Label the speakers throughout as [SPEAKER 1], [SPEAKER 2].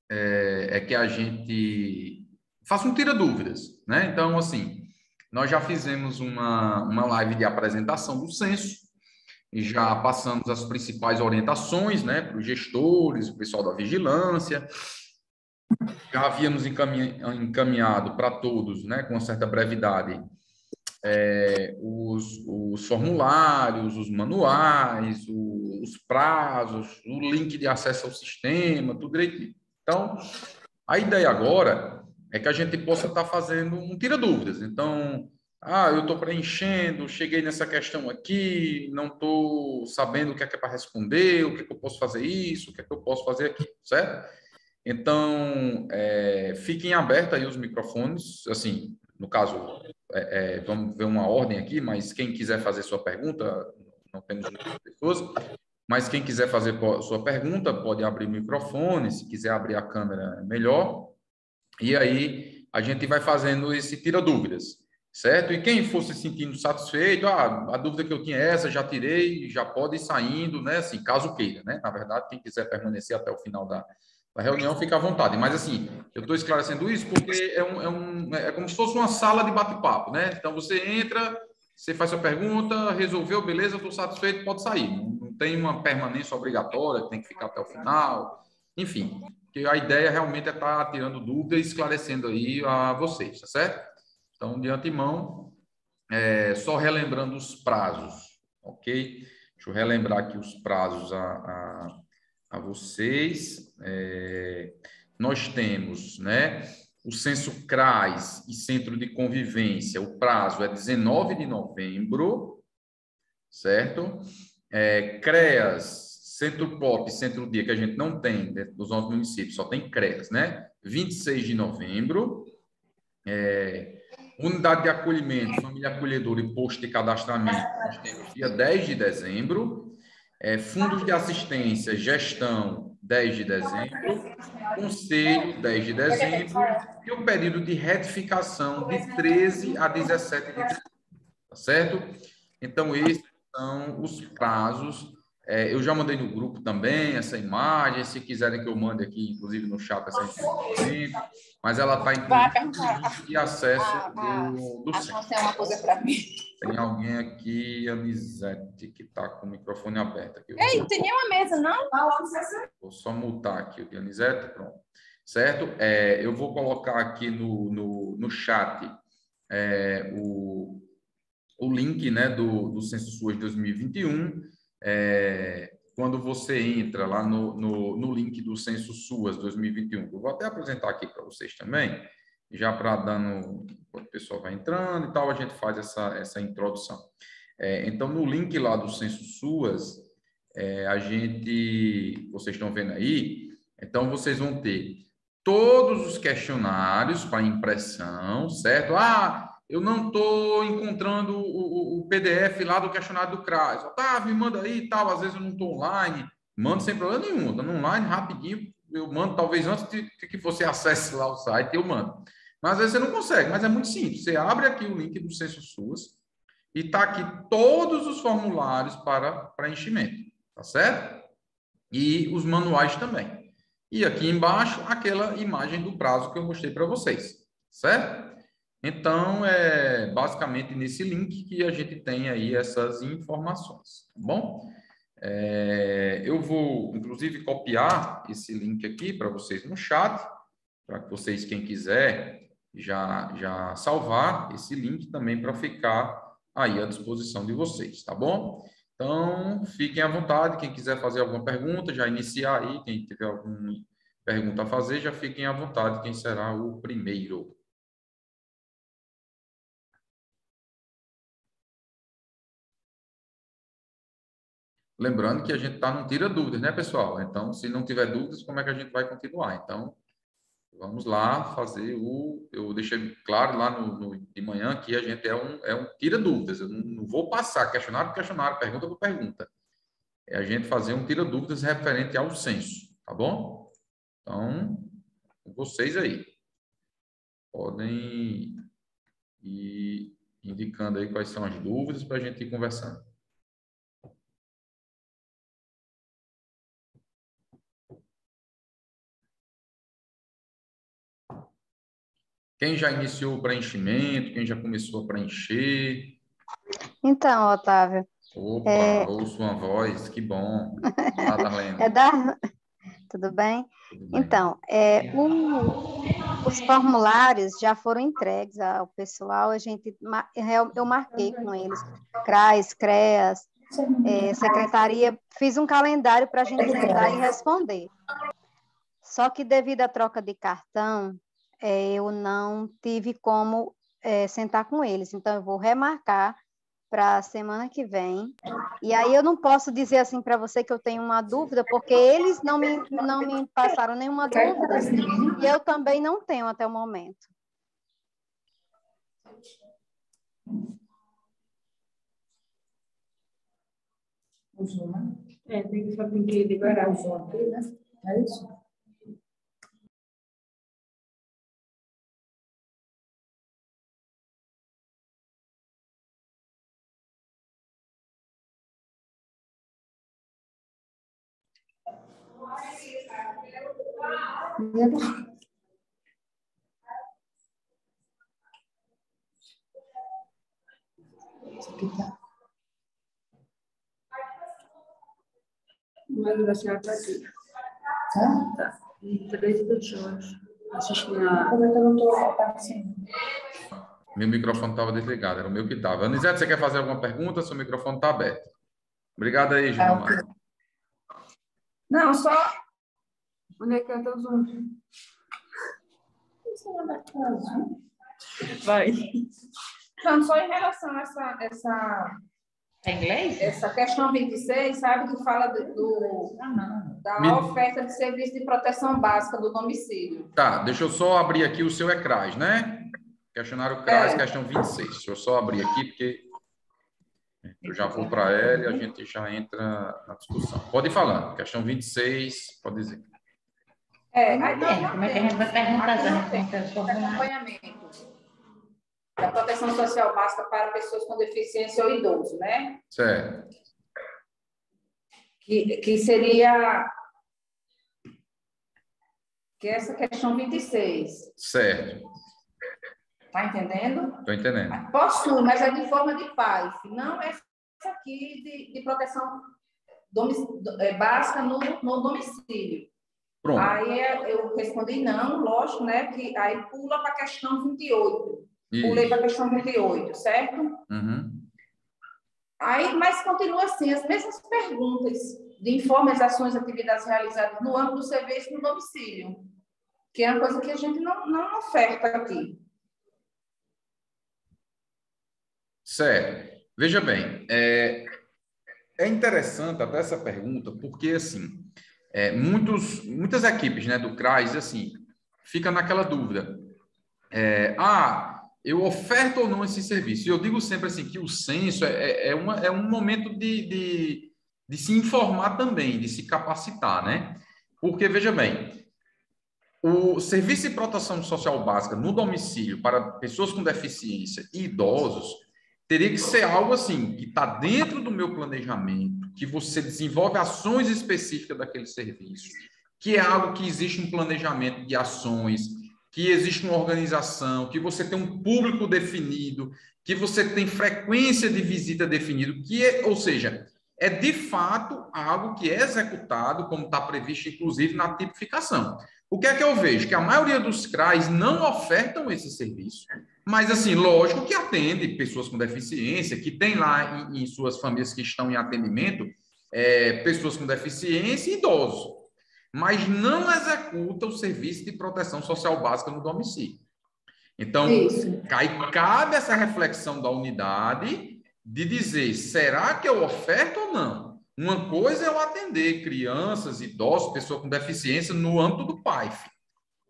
[SPEAKER 1] é que a gente faça um tira-dúvidas, né? Então, assim, nós já fizemos uma live de apresentação do censo, e já passamos as principais orientações, né, para os gestores, o pessoal da vigilância. Já havíamos encaminhado para todos, né, com uma certa brevidade, os formulários, os manuais, os prazos, o link de acesso ao sistema, tudo direitinho. Então, a ideia agora é que a gente possa estar fazendo um tira-dúvidas. Então, eu estou preenchendo, cheguei nessa questão aqui, não estou sabendo o que é para responder, o que é que eu posso fazer isso, o que é que eu posso fazer aqui, certo? Então, fiquem abertos aí os microfones, assim, no caso, vamos ver uma ordem aqui, mas quem quiser fazer sua pergunta, não temos muitas pessoas, mas quem quiser fazer sua pergunta, pode abrir o microfone, se quiser abrir a câmera, é melhor. E aí a gente vai fazendo esse tira-dúvidas, certo? E quem for se sentindo satisfeito, a dúvida que eu tinha é essa, já tirei, já pode ir saindo, né? Assim, caso queira, né? Na verdade, quem quiser permanecer até o final da reunião, fica à vontade. Mas, assim, eu estou esclarecendo isso porque é como se fosse uma sala de bate-papo, né? Então, você entra, você faz sua pergunta, resolveu, beleza, estou satisfeito, pode sair. Não tem uma permanência obrigatória, tem que ficar até o final. Enfim, que a ideia realmente é estar tirando dúvidas e esclarecendo aí a vocês, tá certo? Então, de antemão, só relembrando os prazos, ok? Deixa eu relembrar aqui os prazos a vocês. Nós temos, né, o Censo CRAS e Centro de Convivência, o prazo é 19 de novembro, certo? CREAS, Centro Pop, Centro Dia, que a gente não tem dentro dos nossos municípios, só tem CREAS, né? 26 de novembro. Unidade de acolhimento, família acolhedora e posto de cadastramento, nós temos dia 10 de dezembro. Fundos de assistência, gestão, 10 de dezembro. Conselho, 10 de dezembro. E o período de retificação, de 13 a 17 de dezembro. Tá certo? Então, esses são os prazos. Eu já mandei no grupo também essa imagem. Se quiserem que eu mande aqui, inclusive no chat, essa imagem, mas ela está inclusive no link de acesso do centro.
[SPEAKER 2] Uma coisa para mim.
[SPEAKER 1] Tem alguém aqui, Anisete, que está com o microfone aberto aqui.
[SPEAKER 2] Ei, não tem nenhuma mesa, não?
[SPEAKER 1] Vou só mutar aqui o de Anisete, pronto. Certo? Eu vou colocar aqui no chat o link, né, do Censo SUAS 2021. Quando você entra lá no link do Censo SUAS 2021, eu vou até apresentar aqui para vocês também, já para dando, quando o pessoal vai entrando e tal, a gente faz essa introdução. Então, no link lá do Censo SUAS, vocês estão vendo aí, então vocês vão ter todos os questionários para impressão, certo? Eu não estou encontrando o PDF lá do questionário do CRAS. Me manda aí e tal. Às vezes eu não estou online. Mando sem problema nenhum. Estando online, rapidinho, eu mando. Talvez antes de que você acesse lá o site, eu mando. Mas às vezes você não consegue. Mas é muito simples. Você abre aqui o link do Censo SUAS e está aqui todos os formulários para preenchimento. Tá certo? E os manuais também. E aqui embaixo, aquela imagem do prazo que eu mostrei para vocês. Certo? Então, é basicamente nesse link que a gente tem aí essas informações, tá bom? Eu vou, inclusive, copiar esse link aqui para vocês no chat, para que vocês, quem quiser, já salvar esse link também para ficar aí à disposição de vocês, tá bom? Então, fiquem à vontade, quem quiser fazer alguma pergunta, já iniciar aí, quem tiver alguma pergunta a fazer, já fiquem à vontade, quem será o primeiro. Lembrando que a gente está num tira dúvidas, né, pessoal? Então, se não tiver dúvidas, como é que a gente vai continuar? Então, vamos lá fazer eu deixei claro lá de manhã que a gente é um tira dúvidas. Eu não vou passar questionário por questionário, pergunta por pergunta. É a gente fazer um tira dúvidas referente ao censo, tá bom? Então, vocês aí podem ir indicando aí quais são as dúvidas para a gente ir conversando. Quem já iniciou o preenchimento? Quem já começou a preencher?
[SPEAKER 3] Então, Otávio,
[SPEAKER 1] Opa, ouço uma voz, que bom. Olá,
[SPEAKER 3] é
[SPEAKER 1] Darlene.
[SPEAKER 3] da... Tudo bem?
[SPEAKER 1] Tudo bem?
[SPEAKER 3] Então, os formulários já foram entregues ao pessoal, eu marquei com eles, CRAS, CREAS, secretaria, fiz um calendário para a gente sentar e responder. Só que devido à troca de cartão, eu não tive como sentar com eles, então eu vou remarcar para a semana que vem. E aí eu não posso dizer assim para você que eu tenho uma dúvida, porque eles não me passaram nenhuma dúvida e eu também não tenho até o momento.
[SPEAKER 2] O Zoom, né? Tem que liberar o Zoom aqui, né? É isso? Isso aqui tá. Mas da senhora tá aqui. Tá? Tá. 3 do Jorge. Assistindo a... Como é que eu não tô aparecendo?
[SPEAKER 1] Meu microfone estava desligado, era o meu que estava. Anisete, você quer fazer alguma pergunta? Seu microfone está aberto. Obrigado aí, Gilmar.
[SPEAKER 2] Não, só... Onde é que eu tô Zoom? Vai. Não, só em relação a essa questão 26, sabe, que fala da oferta de serviço de proteção básica do domicílio.
[SPEAKER 1] Tá, deixa eu só abrir aqui o seu ECRAS, né? Questionário CRAS, questão 26. Deixa eu só abrir aqui, porque eu já vou para ela e a gente já entra na discussão. Pode ir falando. Questão 26, pode dizer.
[SPEAKER 4] Como é que a gente vai perguntar?
[SPEAKER 2] Acompanhamento da proteção social básica para pessoas com deficiência ou idoso, né?
[SPEAKER 1] Certo.
[SPEAKER 2] Que seria... Que é essa questão 26.
[SPEAKER 1] Certo.
[SPEAKER 2] Tá entendendo?
[SPEAKER 1] Estou entendendo.
[SPEAKER 2] Possui, mas é de forma de PAIF. Não essa aqui de proteção básica no domicílio.
[SPEAKER 1] Pronto.
[SPEAKER 2] Aí eu respondi não, lógico, né? Que aí pula para a questão 28.
[SPEAKER 1] Isso.
[SPEAKER 2] Pulei para a questão 28, certo?
[SPEAKER 1] Uhum.
[SPEAKER 2] Aí, mas continua assim, as mesmas perguntas de informes, ações, atividades realizadas no âmbito do serviço no domicílio, que é uma coisa que a gente não oferta aqui.
[SPEAKER 1] Certo. Veja bem, é interessante até essa pergunta, porque, assim, muitas equipes, né, do CRAS, assim, fica naquela dúvida. Eu oferto ou não esse serviço? E eu digo sempre assim, que o censo é um momento de se informar também, de se capacitar, né? Porque, veja bem, o serviço de proteção social básica no domicílio para pessoas com deficiência e idosos teria que ser algo assim, que está dentro do meu planejamento, que você desenvolve ações específicas daquele serviço, que é algo que existe um planejamento de ações, que existe uma organização, que você tem um público definido, que você tem frequência de visita definido, ou seja, é de fato algo que é executado, como está previsto, inclusive, na tipificação. O que é que eu vejo? Que a maioria dos CRAs não ofertam esse serviço, mas, assim, lógico que atende pessoas com deficiência, que tem lá em suas famílias que estão em atendimento, pessoas com deficiência e idosos, mas não executa o serviço de proteção social básica no domicílio. Então, cabe essa reflexão da unidade de dizer, será que eu oferto ou não? Uma coisa é eu atender crianças, idosos, pessoas com deficiência no âmbito do PAIF.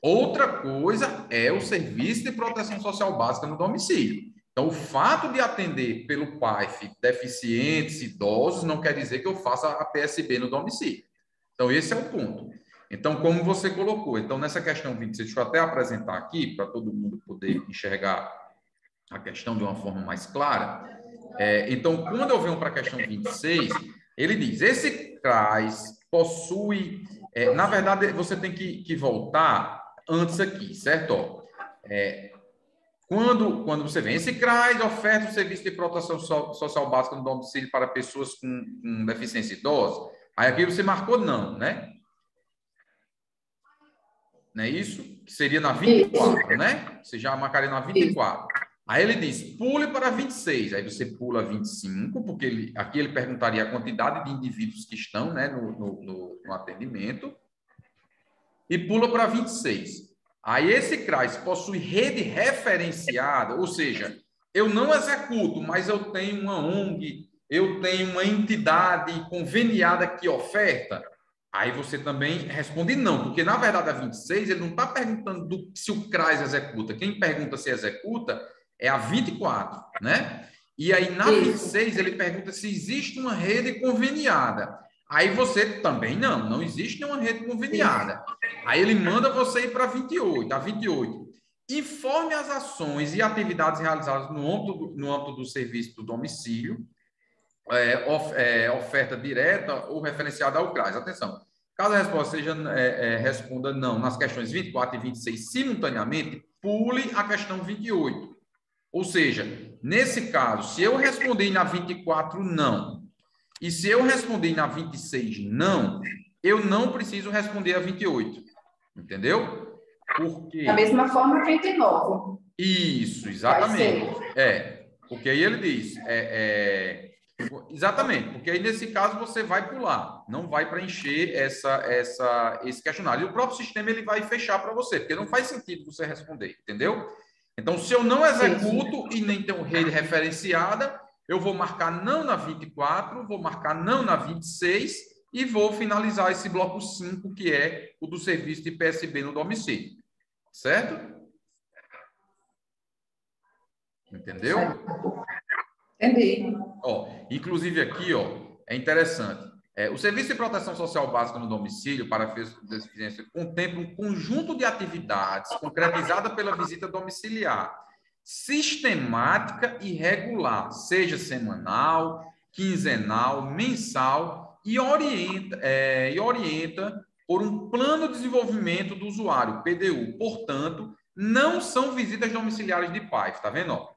[SPEAKER 1] Outra coisa é o serviço de proteção social básica no domicílio. Então, o fato de atender pelo PAIF deficientes, idosos, não quer dizer que eu faça a PSB no domicílio. Então, esse é o ponto. Então, como você colocou, então, nessa questão 26, deixa eu até apresentar aqui, para todo mundo poder enxergar a questão de uma forma mais clara. Então, quando eu venho para a questão 26, ele diz, esse CRAS possui... na verdade, você tem que voltar antes aqui, certo? Quando você vem, esse CRAS oferta o serviço de proteção social básica no domicílio para pessoas com deficiência idosa. Aí aqui você marcou não, né? Não é isso? Que seria na 24, né? Você já marcaria na 24. Aí ele diz, pule para 26. Aí você pula 25, porque aqui ele perguntaria a quantidade de indivíduos que estão, né, no atendimento. E pula para 26. Aí esse CRAS possui rede referenciada, ou seja, eu não executo, mas eu tenho uma ONG, eu tenho uma entidade conveniada que oferta. Aí você também responde não, porque na verdade a 26 ele não está perguntando se o CRAS executa. Quem pergunta se executa é a 24, né? E aí na 26 ele pergunta se existe uma rede conveniada. Aí você também não existe nenhuma rede conveniada. Aí ele manda você ir para 28, a 28. Informe as ações e atividades realizadas no âmbito do serviço do domicílio, oferta direta ou referenciada ao CRAS. Atenção, caso a resposta responda não nas questões 24 e 26 simultaneamente, pule a questão 28. Ou seja, nesse caso, se eu responder na 24 não, e se eu responder na 26 não, eu não preciso responder a 28. Entendeu? Porque...
[SPEAKER 2] Da mesma forma, a 29.
[SPEAKER 1] Isso, exatamente. Porque aí ele diz... Exatamente, porque aí nesse caso você vai pular, não vai preencher esse questionário. E o próprio sistema ele vai fechar para você, porque não faz sentido você responder, entendeu? Então, se eu não executo e nem tenho rede referenciada, eu vou marcar não na 24, vou marcar não na 26 e vou finalizar esse bloco 5, que é o do serviço de PSB no domicílio. Certo? Entendeu?
[SPEAKER 2] Entendi.
[SPEAKER 1] Inclusive aqui, é interessante. O Serviço de Proteção Social Básica no domicílio para pessoas com deficiência contempla um conjunto de atividades concretizada pela visita domiciliar, sistemática e regular, seja semanal, quinzenal, mensal, e orienta por um plano de desenvolvimento do usuário, PDU. Portanto, não são visitas domiciliares de pais, tá vendo?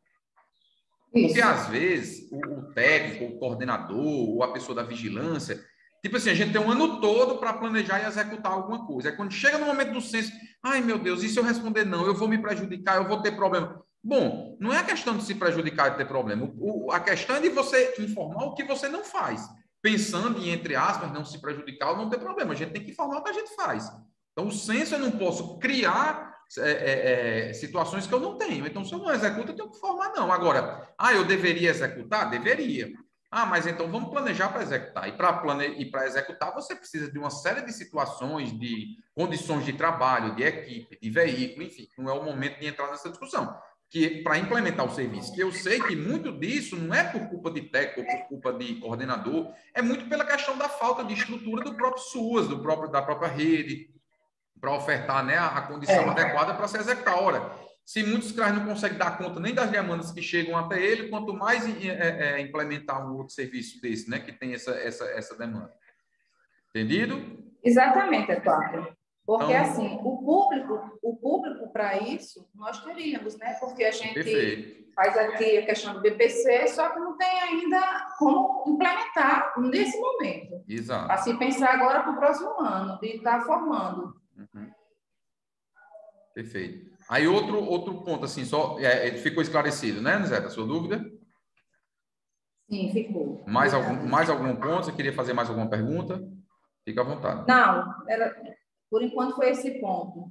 [SPEAKER 1] Porque, às vezes, o técnico, o coordenador, ou a pessoa da vigilância, tipo assim, a gente tem um ano todo para planejar e executar alguma coisa. Aí, quando chega no momento do censo, ai, meu Deus, e se eu responder não? Eu vou me prejudicar, eu vou ter problema. Bom, não é a questão de se prejudicar e ter problema. A questão é de você informar o que você não faz. Pensando em, entre aspas, não se prejudicar ou não ter problema. A gente tem que informar o que a gente faz. Então, o censo eu não posso criar situações que eu não tenho. Então, se eu não executo, eu tenho que formar, não. Agora, eu deveria executar? Deveria. Mas então vamos planejar para executar. E para executar, você precisa de uma série de situações, de condições de trabalho, de equipe, de veículo, enfim. Não é o momento de entrar nessa discussão. Que para implementar o serviço, que eu sei que muito disso não é por culpa de técnico ou por culpa de coordenador, é muito pela questão da falta de estrutura do próprio SUAS, da própria rede, para ofertar, né, a condição adequada para se executar. Ora, se muitos CRAs não conseguem dar conta nem das demandas que chegam até ele, quanto mais implementar um outro serviço desse, né, que tem essa demanda. Entendido?
[SPEAKER 2] Exatamente, Eduardo. Porque, então, assim, o público para isso, nós teríamos, né? Porque a gente faz aqui a questão do BPC, só que não tem ainda como implementar nesse momento.
[SPEAKER 1] Exato.
[SPEAKER 2] Assim, pensar agora para o próximo ano, de estar formando.
[SPEAKER 1] Uhum. Perfeito. Aí outro ponto, assim, ficou esclarecido, né, Zé, a sua dúvida?
[SPEAKER 2] Sim, ficou.
[SPEAKER 1] Mais algum ponto? Você queria fazer mais alguma pergunta? Fica à vontade.
[SPEAKER 2] Não, por enquanto foi esse ponto.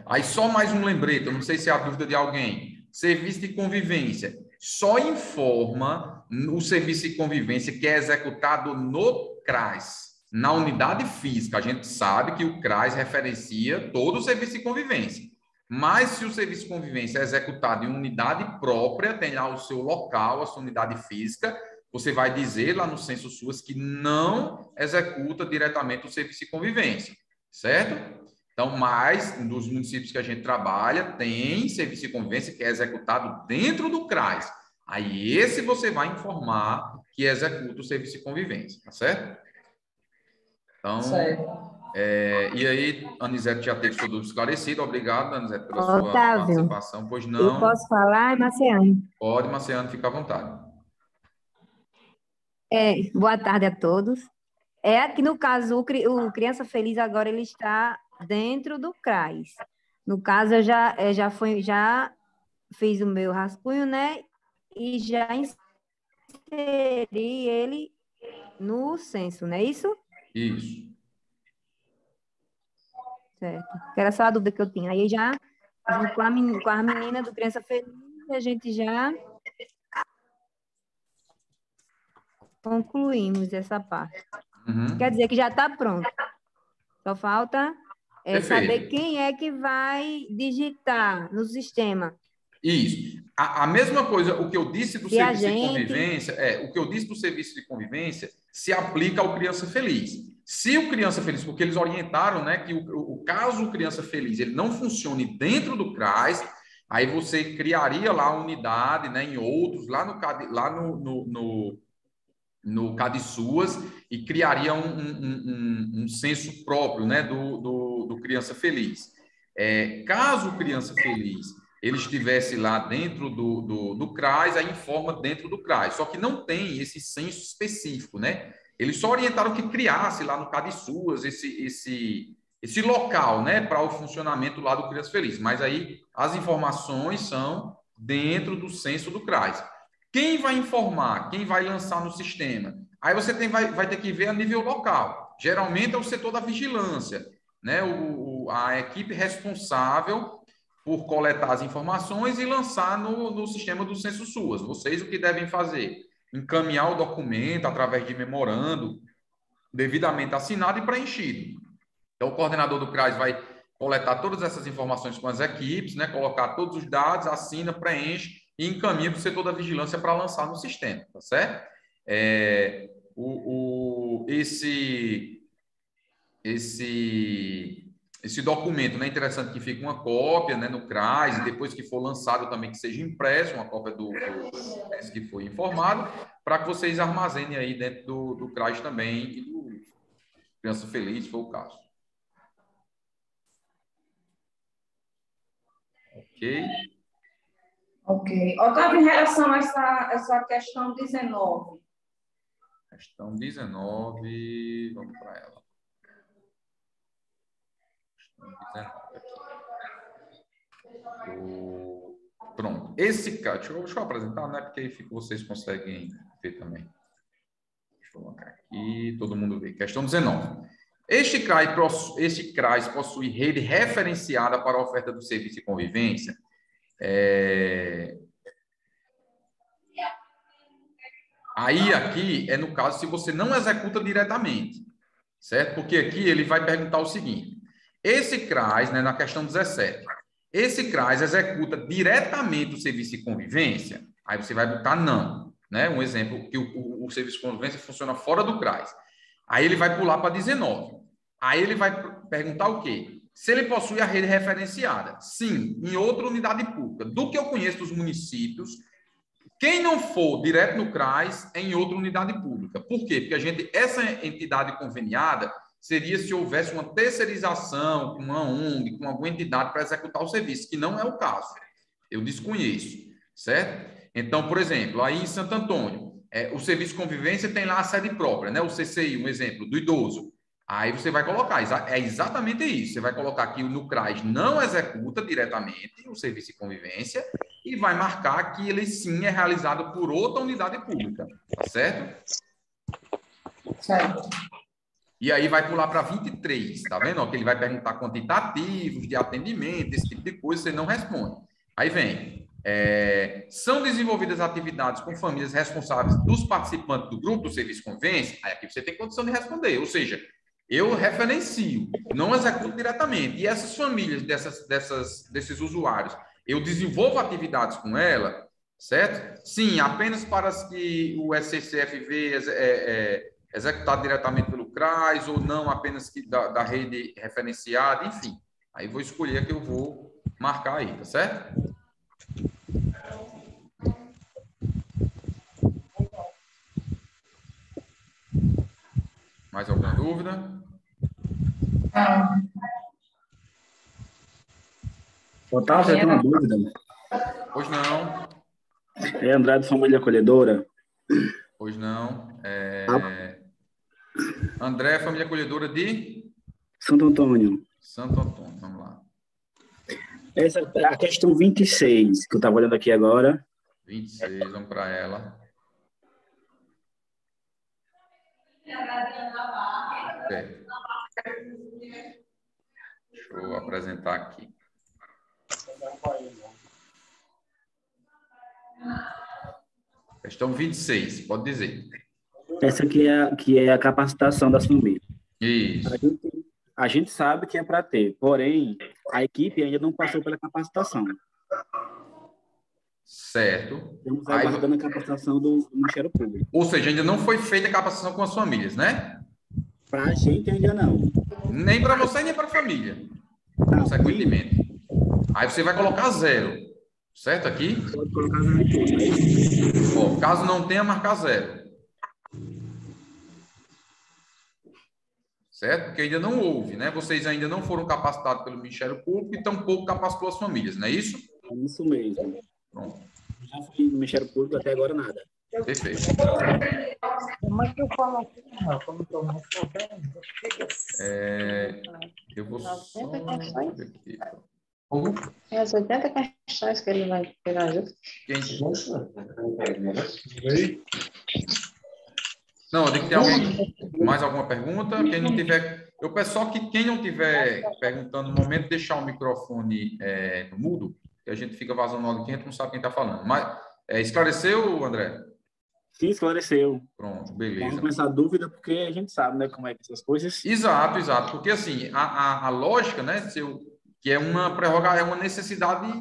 [SPEAKER 1] Aí só mais um lembrete, eu não sei se é a dúvida de alguém. Serviço de convivência. Só informa o serviço de convivência que é executado no CRAS. Na unidade física, a gente sabe que o CRAS referencia todo o serviço de convivência. Mas se o serviço de convivência é executado em unidade própria, tem lá o seu local, a sua unidade física, você vai dizer lá no censo SUAS que não executa diretamente o serviço de convivência, certo? Então, mais dos municípios que a gente trabalha, tem serviço de convivência que é executado dentro do CRAS. Aí esse você vai informar que executa o serviço de convivência, tá certo? Então, E aí, Anisete já teve sua dúvida esclarecida. Obrigado, Anisete, pela sua
[SPEAKER 5] Otávio,
[SPEAKER 1] participação. Pois
[SPEAKER 5] eu
[SPEAKER 1] não.
[SPEAKER 5] posso falar, Marciane?
[SPEAKER 1] Pode, Marciano, fica à vontade.
[SPEAKER 5] Boa tarde a todos. Aqui no caso, o Criança Feliz agora ele está dentro do CRAS. No caso, eu já fiz o meu rascunho, né? E já inseri ele no censo, não é isso?
[SPEAKER 1] Isso.
[SPEAKER 5] Certo. Que era só a dúvida que eu tinha. Aí já, junto com a menina do Criança Feliz, a gente já concluímos essa parte.
[SPEAKER 1] Uhum.
[SPEAKER 5] Quer dizer que já está pronto. Só falta saber
[SPEAKER 1] Perfeito.
[SPEAKER 5] quem é que vai digitar no sistema.
[SPEAKER 1] Isso. A mesma coisa, o que eu disse do
[SPEAKER 5] Se a
[SPEAKER 1] serviço de
[SPEAKER 5] gente...
[SPEAKER 1] convivência, o que eu disse do serviço de convivência se aplica ao Criança Feliz. Se o Criança Feliz, porque eles orientaram, né, que o caso o Criança Feliz ele não funcione dentro do CRAS, aí você criaria lá a unidade, né, em outros, lá no CadSUAS e criaria um censo próprio, né, do Criança Feliz. Caso o Criança Feliz ele estivesse lá dentro do CRAS, aí informa dentro do CRAS, só que não tem esse censo específico, né? Eles só orientaram que criasse lá no CadSUAS esse local, né, para o funcionamento lá do Criança Feliz, mas aí as informações são dentro do censo do CRAS. Quem vai informar? Quem vai lançar no sistema? Aí você vai ter que ver a nível local. Geralmente é o setor da vigilância, né? A equipe responsável por coletar as informações e lançar no sistema do Censo SUAS. Vocês o que devem fazer? Encaminhar o documento através de memorando, devidamente assinado e preenchido. Então, o coordenador do CRAS vai coletar todas essas informações com as equipes, né? Colocar todos os dados, assina, preenche e encaminha para o setor da vigilância para lançar no sistema, tá certo? Esse documento, né, é interessante que fique uma cópia, né, no CRAS, e depois que for lançado também que seja impresso, uma cópia do que foi informado, para que vocês armazenem aí dentro do CRAS também e do Criança Feliz, se for o caso. Ok?
[SPEAKER 2] Ok. Otávio, em relação a essa questão 19.
[SPEAKER 1] Questão 19, vamos para ela. Questão 19 aqui. Pronto. Esse cara, deixa eu apresentar, né? Porque aí vocês conseguem ver também. Deixa eu colocar aqui, todo mundo vê. Questão 19. Este CRAS possui rede referenciada para a oferta do serviço de convivência. Aí, aqui, no caso, se você não executa diretamente, certo? Porque aqui ele vai perguntar o seguinte, esse CRAS, né, na questão 17, esse CRAS executa diretamente o serviço de convivência? Aí você vai botar não, né? Um exemplo, que o serviço de convivência funciona fora do CRAS. Aí ele vai pular para 19. Aí ele vai perguntar o quê? Se ele possui a rede referenciada. Sim, em outra unidade pública. Do que eu conheço dos municípios, quem não for direto no CRAS é em outra unidade pública. Por quê? Porque essa entidade conveniada seria se houvesse uma terceirização com uma ONG, com alguma entidade para executar o serviço, que não é o caso. Eu desconheço, certo? Então, por exemplo, aí em Santo Antônio, o serviço de convivência tem lá a sede própria, né? O CCI, um exemplo, do idoso. Aí você vai colocar, é exatamente isso. Você vai colocar que no CRAS não executa diretamente o serviço de convivência e vai marcar que ele sim é realizado por outra unidade pública, tá certo?
[SPEAKER 2] Certo.
[SPEAKER 1] E aí vai pular para 23, tá vendo? Que ele vai perguntar quantitativos de atendimento, esse tipo de coisa, você não responde. Aí vem, são desenvolvidas atividades com famílias responsáveis dos participantes do grupo do serviço de convivência? Aí aqui você tem condição de responder, ou seja, eu referencio, não executo diretamente. E essas famílias desses usuários, eu desenvolvo atividades com ela, certo? Sim, apenas para as que o SCCFV executado diretamente pelo CRAS, ou não apenas da rede referenciada, enfim. Aí vou escolher a que eu vou marcar aí, tá certo? Mais alguma dúvida?
[SPEAKER 6] Otávio, eu tenho uma dúvida.
[SPEAKER 1] Pois não,
[SPEAKER 6] É Andrade Família Acolhedora?
[SPEAKER 1] pois não. André, família acolhedora de
[SPEAKER 6] Santo Antônio.
[SPEAKER 1] Santo Antônio. Vamos lá.
[SPEAKER 6] Essa é a questão 26, que eu estava olhando aqui agora.
[SPEAKER 1] 26, vamos para ela. Certo. Deixa eu apresentar aqui. Questão 26, pode dizer.
[SPEAKER 6] Essa aqui é a capacitação das famílias.
[SPEAKER 1] Isso.
[SPEAKER 6] A gente sabe que é para ter, porém, a equipe ainda não passou pela capacitação.
[SPEAKER 1] Certo.
[SPEAKER 6] Estamos
[SPEAKER 1] Aí,
[SPEAKER 6] aguardando a capacitação do Ministério Público.
[SPEAKER 1] ou seja, ainda não foi feita a capacitação com as famílias, né?
[SPEAKER 6] Para a gente ainda não.
[SPEAKER 1] Nem para você, nem para a família.
[SPEAKER 6] Não.
[SPEAKER 1] Consequentemente. Aí você vai colocar 0. Certo aqui?
[SPEAKER 6] Pode colocar 0 em tudo, né?
[SPEAKER 1] Ó, caso não tenha, marcar 0. Certo? Porque ainda não houve, né? Vocês ainda não foram capacitados pelo Ministério Público e tampouco capacitou as famílias, não é isso?
[SPEAKER 6] É isso mesmo.
[SPEAKER 1] Pronto.
[SPEAKER 6] Já fui no Ministério Público, até agora nada.
[SPEAKER 1] Perfeito.
[SPEAKER 4] Como é que eu falo aqui? Como estou mais
[SPEAKER 1] Eu vou só ver aqui.
[SPEAKER 4] É as 80 questões que ele vai pegar junto.
[SPEAKER 1] Não, eu digo que tem alguém. Mais alguma pergunta? Quem não tiver. Eu peço só que quem não tiver perguntando no momento, deixar o microfone no mudo, que a gente fica vazando áudio aqui, a gente não sabe quem está falando. Mas esclareceu, André?
[SPEAKER 6] Sim, esclareceu.
[SPEAKER 1] Pronto,
[SPEAKER 6] Vamos
[SPEAKER 1] beleza.
[SPEAKER 6] começar a dúvida, porque a gente sabe, né, como é que essas coisas...
[SPEAKER 1] Exato, exato. Porque, assim, a lógica, né, que é uma prerrogativa, é uma necessidade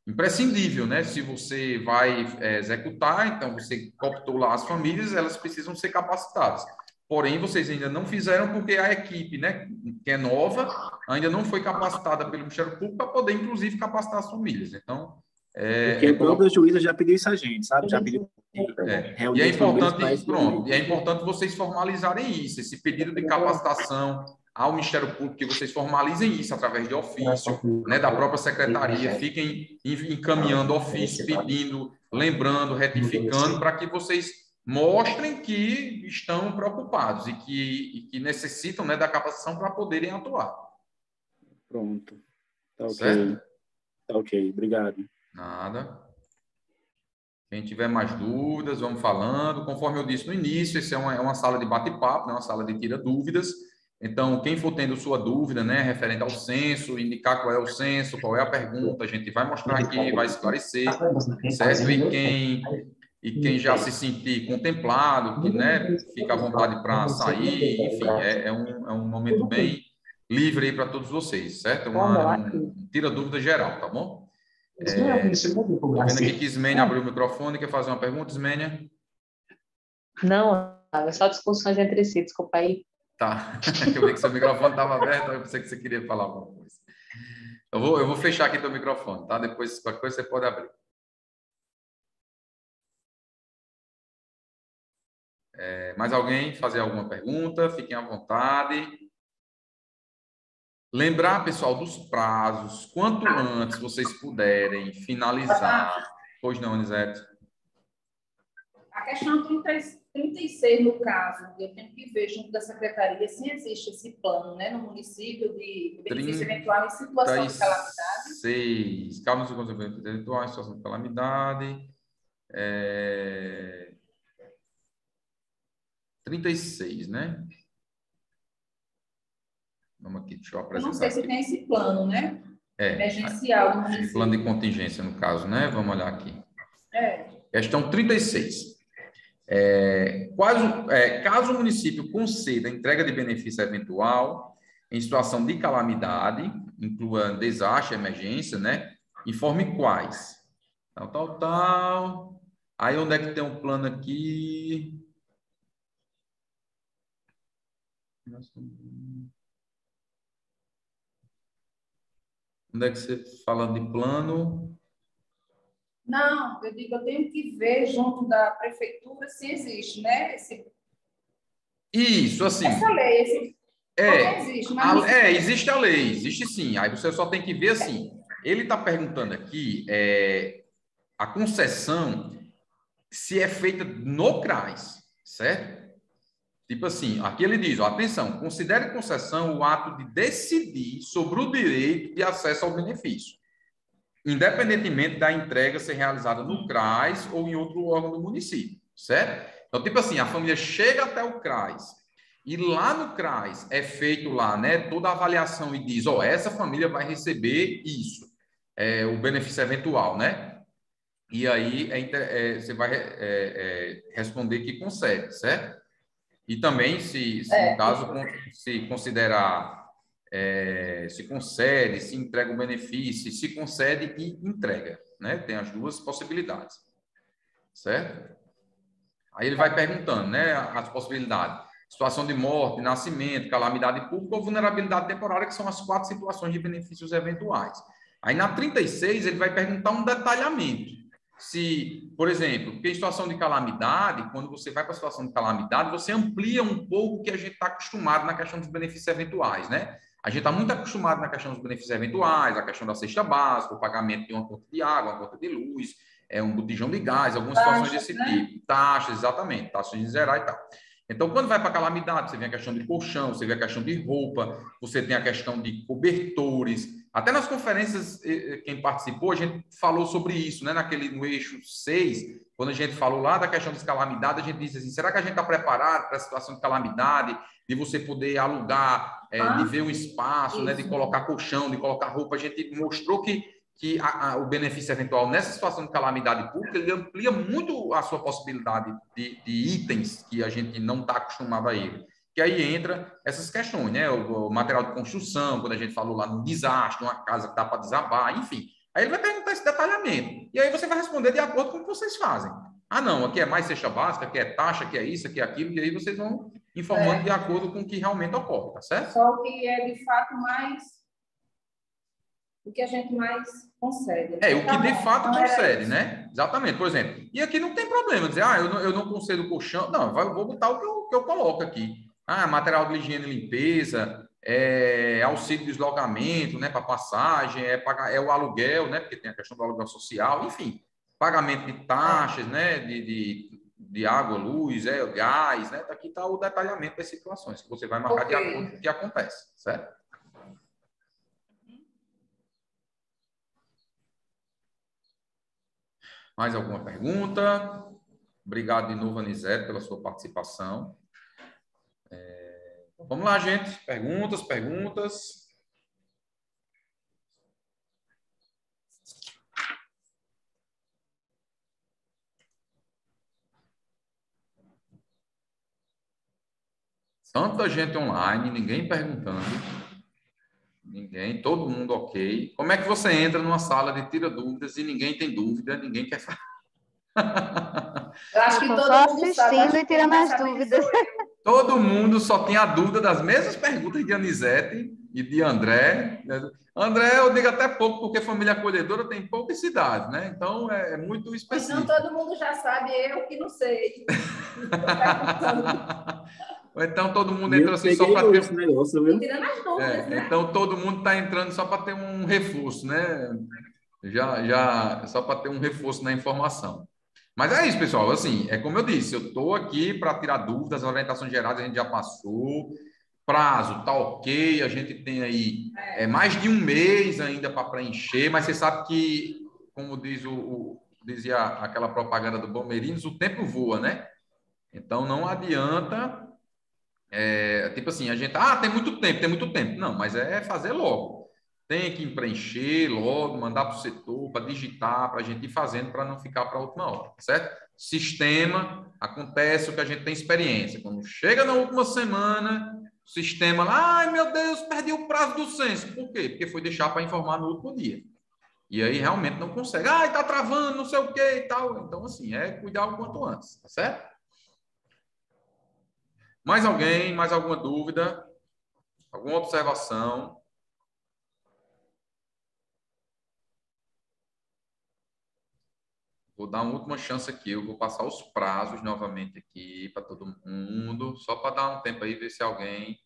[SPEAKER 1] imprescindível, né? Se você vai executar, então você cooptou lá as famílias, elas precisam ser capacitadas. Porém, vocês ainda não fizeram porque a equipe, né, que é nova, ainda não foi capacitada pelo Ministério Público para poder, inclusive, capacitar as famílias. Então,
[SPEAKER 6] porque a própria juíza já pediu isso a gente, sabe? Já pediu
[SPEAKER 1] e é importante, pronto, e é importante vocês formalizarem isso, esse pedido de capacitação ao Ministério Público, que vocês formalizem isso através de ofício, né, da própria secretaria, fiquem encaminhando ofício, pedindo, lembrando, retificando, para que vocês mostrem que estão preocupados e que necessitam, né, da capacitação para poderem atuar.
[SPEAKER 6] Pronto. Tá ok.
[SPEAKER 1] Certo?
[SPEAKER 6] Tá ok, obrigado.
[SPEAKER 1] Nada. Quem tiver mais dúvidas, vamos falando. Conforme eu disse no início, essa é uma sala de bate-papo, né? Uma sala de tira-dúvidas. Então, quem for tendo sua dúvida, né, referente ao censo, indicar qual é o censo, qual é a pergunta, a gente vai mostrar aqui, vai esclarecer, certo? E quem já se sentir contemplado, que, né, fica à vontade para sair, enfim, é um momento bem livre aí para todos vocês, certo? Um tira-dúvida geral, tá bom? Estou vendo aqui que Ismênia abriu o microfone. Quer fazer uma pergunta, Ismênia?
[SPEAKER 4] Não, é só discussões entre si, desculpa aí.
[SPEAKER 1] Tá, eu vi que seu microfone estava aberto, eu pensei que você queria falar alguma coisa. Eu vou fechar aqui teu microfone, tá? Depois, qualquer coisa, você pode abrir. Mais alguém fazer alguma pergunta? Fiquem à vontade. Lembrar, pessoal, dos prazos. Quanto antes vocês puderem finalizar. Pois não, Anisete?
[SPEAKER 2] A questão 36, no caso, eu tenho que ver junto da secretaria se existe esse plano, né, no município de benefício eventual em situação de calamidade.
[SPEAKER 1] 36. Calma, nos benefícios eventuais, situação de calamidade. 36, né? Vamos aqui, deixa eu apresentar.
[SPEAKER 2] Eu não sei se
[SPEAKER 1] aqui.
[SPEAKER 2] tem esse plano, né? Emergencial do município.
[SPEAKER 1] Plano de contingência, no caso, né? Vamos olhar aqui. Questão 36. Caso o município conceda entrega de benefício eventual em situação de calamidade, inclua desastre, emergência, né? Informe quais. Tal. Aí, onde é que tem um plano aqui? Onde é que você falando de plano?
[SPEAKER 2] Não, eu tenho que ver junto da prefeitura se existe, né?
[SPEAKER 1] Isso, assim.
[SPEAKER 2] Essa lei, esse
[SPEAKER 1] É,
[SPEAKER 2] existe, mas
[SPEAKER 1] existe a lei, existe sim. Aí você só tem que ver assim. Ele está perguntando aqui a concessão se é feita no CRAS, certo? Tipo assim, aqui ele diz, ó, atenção, considere concessão o ato de decidir sobre o direito de acesso ao benefício, independentemente da entrega ser realizada no CRAS ou em outro órgão do município, certo? Então, tipo assim, a família chega até o CRAS e lá no CRAS é feito lá, né, toda a avaliação e diz, ó, essa família vai receber isso, o benefício eventual, né? E aí você vai responder que concede, certo? E também, se no caso, se considerar, se concede, se entrega o benefício, se concede e entrega, né? Tem as duas possibilidades, certo? Aí ele vai perguntando, né, as possibilidades. Situação de morte, nascimento, calamidade pública ou vulnerabilidade temporária, que são as 4 situações de benefícios eventuais. Aí na 36, ele vai perguntar um detalhamento. Se, por exemplo, porque em situação de calamidade, quando você vai para a situação de calamidade, você amplia um pouco o que a gente está acostumado na questão dos benefícios eventuais, né? A gente está muito acostumado na questão dos benefícios eventuais, a questão da cesta básica, o pagamento de uma conta de água, uma conta de luz, um botijão de gás, algumas situações desse tipo. Taxas, exatamente, taxas de zerar e tal. Então, quando vai para a calamidade, você vê a questão de colchão, você vê a questão de roupa, você tem a questão de cobertores. Até nas conferências, quem participou, a gente falou sobre isso, né? No eixo 6, quando a gente falou lá da questão das calamidades, a gente disse assim, será que a gente está preparado para a situação de calamidade, de você poder alugar, de ver um espaço, né? De colocar colchão, de colocar roupa? A gente mostrou que o benefício eventual nessa situação de calamidade pública, ele amplia muito a sua possibilidade de itens que a gente não está acostumado a ele. Que aí entra essas questões, né? O material de construção, quando a gente falou lá no desastre, uma casa que dá para desabar, enfim. Aí ele vai perguntar esse detalhamento. E aí você vai responder de acordo com o que vocês fazem. Ah, não, aqui é mais cesta básica, aqui é taxa, aqui é isso, aqui é aquilo, e aí vocês vão informando de acordo com o que realmente ocorre, tá certo?
[SPEAKER 2] Só o que é de fato mais o que a gente mais concede.
[SPEAKER 1] Né? O que de fato concede, né? Exatamente. Por exemplo, e aqui não tem problema dizer, eu não concedo colchão. Não, vou botar o que eu coloco aqui. Material de higiene e limpeza, auxílio de deslocamento, né, para passagem, o aluguel, né, porque tem a questão do aluguel social, enfim, pagamento de taxas, né, de água, luz, gás, né? Aqui está o detalhamento das situações que você vai marcar de acordo com o que acontece, certo? Mais alguma pergunta? Obrigado de novo, Anisete, pela sua participação. Vamos lá, gente. Perguntas. Tanta gente online, ninguém perguntando. Ninguém, todo mundo ok. Como é que você entra numa sala de tira dúvidas e ninguém tem dúvida, ninguém quer falar?
[SPEAKER 2] Eu acho que
[SPEAKER 3] Eu tô
[SPEAKER 2] todo
[SPEAKER 3] só
[SPEAKER 2] mundo
[SPEAKER 3] assistindo
[SPEAKER 2] sabe,
[SPEAKER 3] e tirando as dúvidas.
[SPEAKER 1] Todo mundo só tem a dúvida das mesmas perguntas de Anisete e de André. André, eu digo até pouco, porque família acolhedora tem pouca cidade, né? Então, é muito específico.
[SPEAKER 2] Então, todo mundo já sabe, eu que não sei.
[SPEAKER 1] Ou então, todo mundo entra assim só para ter...
[SPEAKER 6] esse negócio, viu?
[SPEAKER 2] Tirando as dúvidas, né?
[SPEAKER 1] Então, todo mundo está entrando só para ter um reforço, né? Só para ter um reforço na informação. Mas é isso, pessoal. Assim, é como eu disse, eu estou aqui para tirar dúvidas, as orientações gerais a gente já passou, prazo tá ok, a gente tem aí mais de um mês ainda para preencher, mas você sabe que, como dizia aquela propaganda do Palmeirinhos, o tempo voa, né? Então não adianta, tipo assim, a gente, tem muito tempo. Não, mas é fazer logo. Tem que preencher logo, mandar para o setor, para digitar, para a gente ir fazendo, para não ficar para a última hora, certo? Sistema, acontece o que a gente tem experiência. Quando chega na última semana, o sistema lá, ai meu Deus, perdi o prazo do censo. Por quê? Porque foi deixar para informar no último dia. E aí realmente não consegue. Está travando, não sei o quê e tal. Então, assim, cuidar o quanto antes, tá certo? Mais alguém? Mais alguma dúvida? Alguma observação? vou dar uma última chance aqui. Eu vou passar os prazos novamente aqui para todo mundo, só para dar um tempo aí, ver se alguém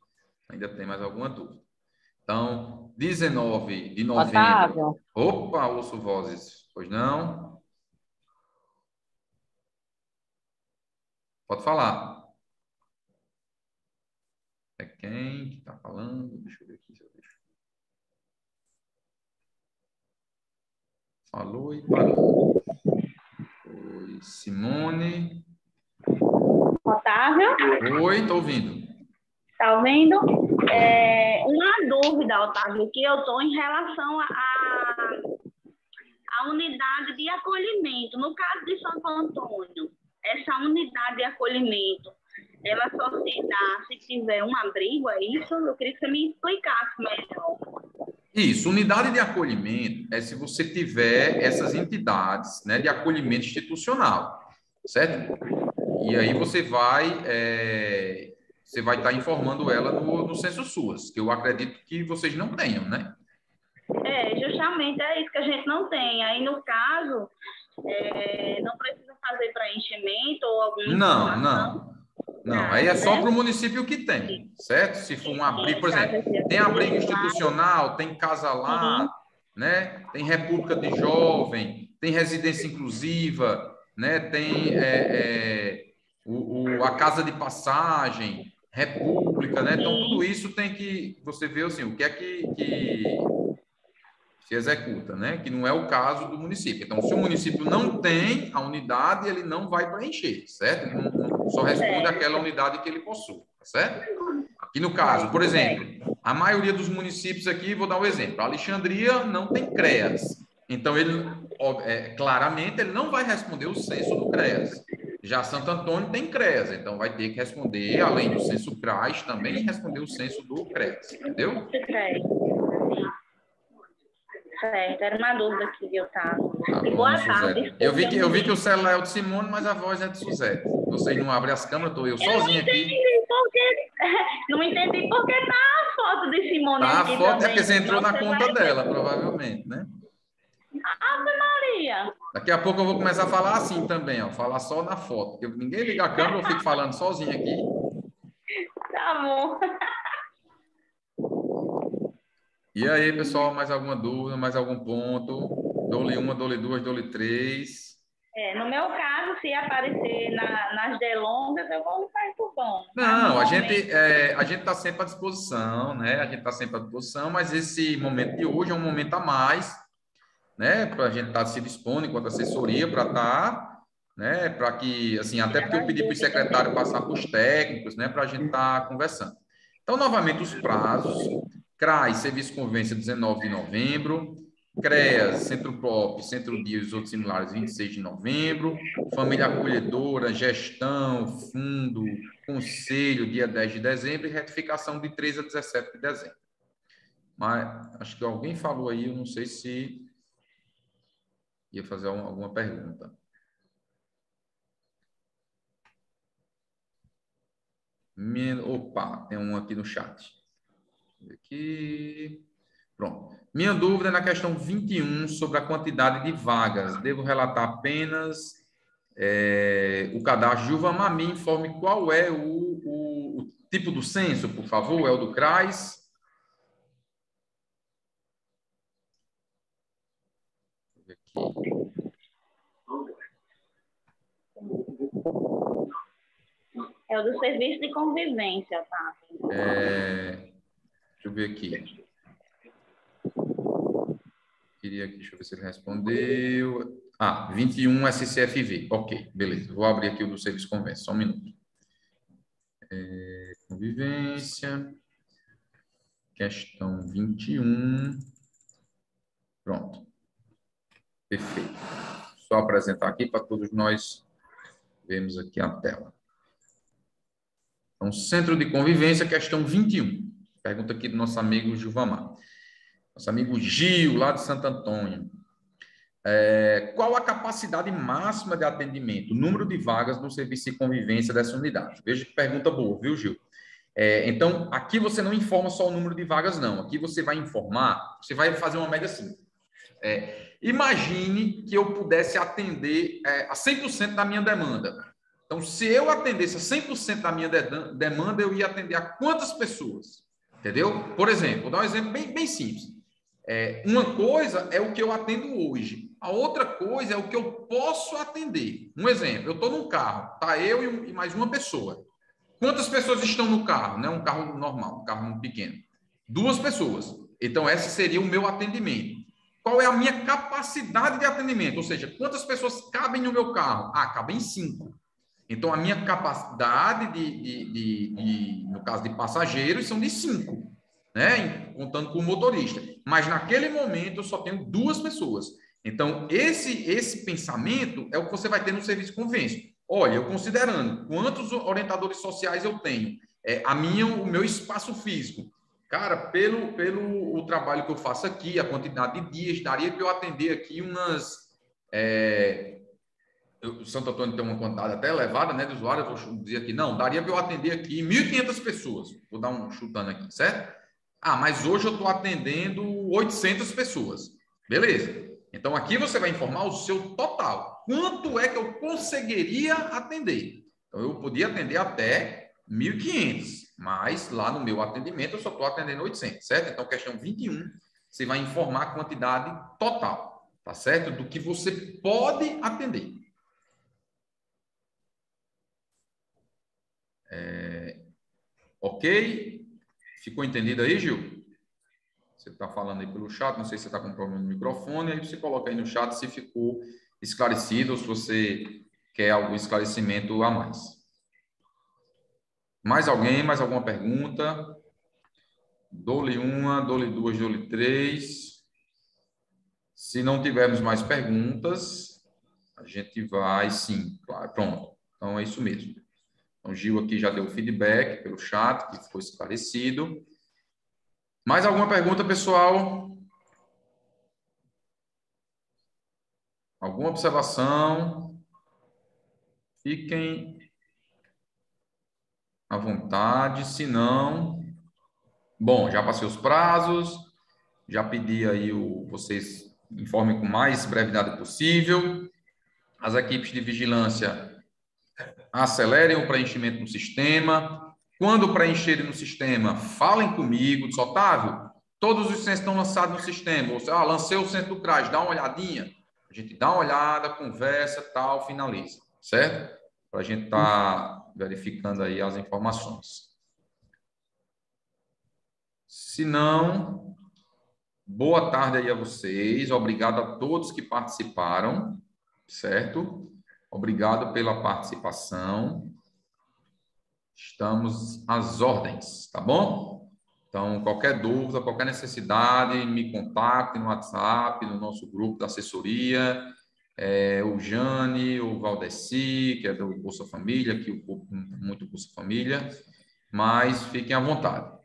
[SPEAKER 1] ainda tem mais alguma dúvida. Então, 19 de novembro.
[SPEAKER 4] Otávio.
[SPEAKER 1] Opa, ouço vozes. Pois não? Pode falar. É quem que está falando? Deixa eu ver aqui se eu deixo. Falou e parou. Oi, Simone.
[SPEAKER 7] Otávio,
[SPEAKER 1] Oi, estou ouvindo.
[SPEAKER 7] tá ouvindo? Uma dúvida, Otávio, que eu estou em relação à unidade de acolhimento. No caso de Santo Antônio, essa unidade de acolhimento, ela só se dá se tiver um abrigo, é isso? Eu queria que você me explicasse melhor.
[SPEAKER 1] Isso, unidade de acolhimento é se você tiver essas entidades, né, de acolhimento institucional, certo? E aí você vai estar informando ela no Censo SUAS, que eu acredito que vocês não tenham, né?
[SPEAKER 7] Justamente é isso que a gente não tem. Aí, no caso, não precisa fazer preenchimento ou alguma informação.
[SPEAKER 1] Não, aí é só para o município que tem, certo? Se for um abrigo, por exemplo, tem abrigo institucional, tem casa lá, né? Tem república de jovem, tem residência inclusiva, né? Tem a casa de passagem, república, né? Então, tudo isso tem que você ver assim, o que é que se executa, né? Que não é o caso do município. Então, se o município não tem a unidade, ele não vai preencher, certo? Ele não só responde àquela unidade que ele possui, certo? Aqui no caso, por exemplo, a maioria dos municípios aqui, vou dar um exemplo, a Alexandria não tem CREAS. Então, ele, claramente, ele não vai responder o censo do CREAS. Já Santo Antônio tem CREAS, então vai ter que responder, além do censo CRAS, também responder o censo do CREAS, entendeu?
[SPEAKER 7] Certo, era uma dúvida que eu estava. Boa tarde.
[SPEAKER 1] Eu vi que o celular é o de Simone, mas a voz é de Suzete. Vocês não abrem as câmeras, estou eu sozinho aqui.
[SPEAKER 7] Não entendi porque tá a foto de Simone
[SPEAKER 1] tá,
[SPEAKER 7] aqui.
[SPEAKER 1] A foto
[SPEAKER 7] também.
[SPEAKER 1] É porque você entrou na conta dela, provavelmente, né?
[SPEAKER 7] Ave Maria.
[SPEAKER 1] Daqui a pouco eu vou começar a falar assim também, ó. Falar só na foto. Porque ninguém liga a câmera, eu fico falando sozinho aqui.
[SPEAKER 7] Tá bom.
[SPEAKER 1] E aí, pessoal, mais alguma dúvida, mais algum ponto? Dou-lhe uma, dou-lhe duas, dou-lhe três.
[SPEAKER 7] No meu caso, se aparecer nas delongas, eu vou estar perturbando.
[SPEAKER 1] Não, a gente está sempre à disposição, né? A gente está sempre à disposição, mas esse momento de hoje é um momento a mais, né? Para a gente estar se dispõe enquanto assessoria para estar, né? Para que, assim, até porque eu pedi para o secretário passar para os técnicos, né? Para a gente estar conversando. Então, novamente, os prazos. CRAS, Serviço Convivência, 19 de novembro. CREAS, Centro PROP, Centro Dia e os outros similares, 26 de novembro. Família Acolhedora, Gestão, Fundo, Conselho, dia 10 de dezembro. E retificação de 13 a 17 de dezembro. Mas acho que alguém falou aí, eu não sei se ia fazer alguma pergunta. Opa, tem um aqui no chat. Aqui. Pronto. Minha dúvida é na questão 21 sobre a quantidade de vagas. Devo relatar apenas o cadastro. Gilvamar, me informe qual é o tipo do censo, por favor. É o do CRAS?
[SPEAKER 7] É o do Serviço de Convivência, tá?
[SPEAKER 1] Deixa eu ver aqui. Deixa eu ver se ele respondeu. 21 SCFV. Ok, beleza. Vou abrir aqui o do Serviço Convivência, só um minuto. Convivência. Questão 21. Pronto. Perfeito. Só apresentar aqui para todos nós vermos aqui a tela. Então, Centro de Convivência, questão 21. Pergunta aqui do nosso amigo Gilvamar. Nosso amigo Gil, lá de Santo Antônio. Qual a capacidade máxima de atendimento, o número de vagas no serviço de convivência dessa unidade? Veja que pergunta boa, viu, Gil? Então, aqui você não informa só o número de vagas, não. Aqui você vai informar, você vai fazer uma média assim. Imagine que eu pudesse atender a 100% da minha demanda. Então, se eu atendesse a 100% da minha demanda, eu ia atender a quantas pessoas? Entendeu? Por exemplo, vou dar um exemplo bem simples. Uma coisa é o que eu atendo hoje. A outra coisa é o que eu posso atender. Um exemplo, eu estou num carro, tá eu e mais uma pessoa. Quantas pessoas estão no carro? Não é um carro normal, um carro pequeno. 2 pessoas. Então, esse seria o meu atendimento. Qual é a minha capacidade de atendimento? Ou seja, quantas pessoas cabem no meu carro? Cabem 5. Então, a minha capacidade no caso de passageiros, são de 5, né? Contando com o motorista. Mas, naquele momento, eu só tenho 2 pessoas. Então, esse pensamento é o que você vai ter no serviço convêncio. Olha, eu considerando quantos orientadores sociais eu tenho, o meu espaço físico, cara, pelo trabalho que eu faço aqui, a quantidade de dias, daria para eu atender aqui umas... o Santo Antônio tem uma quantidade até elevada, né, de usuários, vou dizer aqui, não, daria para eu atender aqui 1.500 pessoas, vou dar um chutando aqui, certo? Mas hoje eu estou atendendo 800 pessoas, beleza. Então, aqui você vai informar o seu total. Quanto é que eu conseguiria atender? Então, eu podia atender até 1.500, mas lá no meu atendimento eu só estou atendendo 800, certo? Então, questão 21, você vai informar a quantidade total, tá certo? Do que você pode atender. Ok? Ficou entendido aí, Gil? Você está falando aí pelo chat, não sei se você está com problema no microfone, aí você coloca aí no chat se ficou esclarecido ou se você quer algum esclarecimento a mais. Mais alguém? Mais alguma pergunta? Dou-lhe uma, dou-lhe duas, dou-lhe 3. Se não tivermos mais perguntas, a gente vai sim, claro, pronto. Então, é isso mesmo. Então, Gil aqui já deu o feedback pelo chat, que ficou esclarecido. Mais alguma pergunta, pessoal? Alguma observação? Fiquem à vontade, se não... Bom, já passei os prazos, já pedi aí vocês informem com mais brevidade possível. As equipes de vigilância acelerem o preenchimento no sistema. Quando preencherem no sistema, falem comigo, diz, Otávio, todos os centros estão lançados no sistema. Ou seja, lancei o centro do CRAS, dá uma olhadinha. A gente dá uma olhada, conversa, tal, finaliza, certo? Para a gente estar verificando aí as informações. Se não, boa tarde aí a vocês. Obrigado a todos que participaram, certo? Obrigado pela participação. Estamos às ordens, tá bom? Então, qualquer dúvida, qualquer necessidade, me contacte no WhatsApp, no nosso grupo da assessoria, o Jane, o Valdeci, que é do Bolsa Família, que o muito Bolsa Família, mas fiquem à vontade.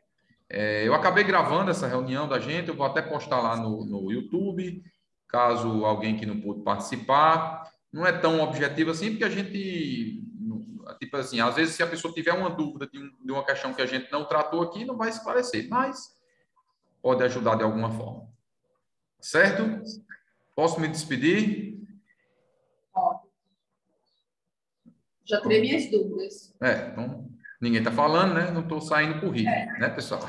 [SPEAKER 1] Eu acabei gravando essa reunião da gente, eu vou até postar lá no YouTube, caso alguém que não pôde participar. Não é tão objetivo assim, porque a gente, tipo assim, às vezes se a pessoa tiver uma dúvida de uma questão que a gente não tratou aqui, não vai esclarecer, mas pode ajudar de alguma forma. Certo? Posso me despedir?
[SPEAKER 2] Já tirei minhas dúvidas.
[SPEAKER 1] Então, ninguém está falando, né? Não estou saindo por rir, né, pessoal?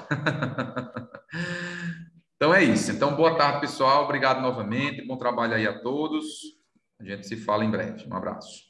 [SPEAKER 1] Então é isso. Então, boa tarde, pessoal. Obrigado novamente. Bom trabalho aí a todos. A gente se fala em breve. Um abraço.